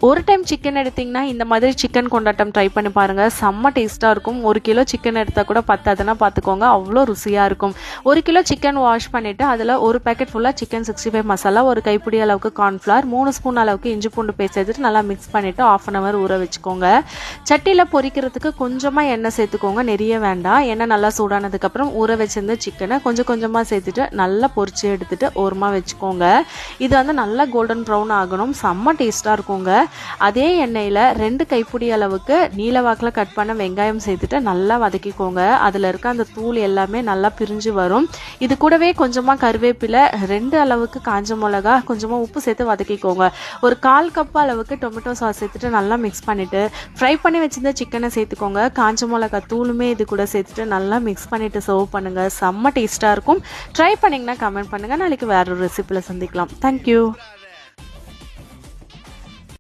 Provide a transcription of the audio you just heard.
ஒரு time chicken எடுத்திங்கன்னா இந்த மாதிரி சிக்கன் கொண்டாட்டம் ட்ரை பண்ணி பாருங்கள். செம்ம டேஸ்ட்டாக இருக்கும். 1 கிலோ சிக்கன் எடுத்தால் கூட பத்தாதுன்னா பார்த்துக்கோங்க, அவ்வளோ ருசியாக இருக்கும். 1 கிலோ சிக்கன் வாஷ் பண்ணிவிட்டு அதில் ஒரு பேக்கெட் ஃபுல்லாக சிக்கன் 65 மசாலா, ஒரு கைப்பிடி அளவுக்கு கார்ன்ஃப்ளவர், 3 ஸ்பூன் அளவுக்கு இஞ்சி பூண்டு பேஸ்ட் எடுத்துட்டு நல்லா மிக்ஸ் பண்ணிவிட்டு 1/2 hour ஊற வச்சுக்கோங்க. சட்டியில் பொரிக்கிறதுக்கு கொஞ்சமாக எண்ணெய் சேர்த்துக்கோங்க, நிறைய வேண்டாம். எண்ணெய் நல்லா சூடானதுக்கப்புறம் ஊற வச்சிருந்த சிக்கனை கொஞ்சமாக சேர்த்துட்டு நல்லா பொரிச்சு எடுத்துட்டு ஓரமாக வச்சுக்கோங்க. இது வந்து நல்லா கோல்டன் ப்ரௌன் ஆகணும், செம்ம டேஸ்ட்டாக இருக்குங்க. அதே எண்ணெயில் 2 கைப்பிடி அளவுக்கு நீலவாக்கில் கட் பண்ண வெங்காயம் சேர்த்துட்டு நல்லா வதக்கிக்கோங்க. அதில் இருக்க அந்த தூள் எல்லாமே நல்லா பிரிஞ்சு வரும். இது கூடவே கொஞ்சமாக கருவேப்பிலை, 2 அளவுக்கு காஞ்ச மிளகா, கொஞ்சமாக உப்பு சேர்த்து வதக்கிக்கோங்க. ஒரு 1/4 கப் அளவுக்கு டொமேட்டோ சாஸ் சேர்த்துட்டு நல்லா மிக்ஸ் பண்ணிவிட்டு ஃப்ரை பண்ணி வச்சிருந்த சிக்கனை சேர்த்துக்கோங்க. காஞ்ச மிளகா தூளுமே இது கூட சேர்த்துட்டு நல்லா மிக்ஸ் பண்ணிவிட்டு சர்வ் பண்ணுங்கள். செம்ம டேஸ்ட்டாக இருக்கும். ட்ரை பண்ணிங்கன்னா கமெண்ட் பண்ணுங்கள். நாளைக்கு வேறு ஒரு ரெசிபியில் சந்திக்கலாம். தேங்க்யூ.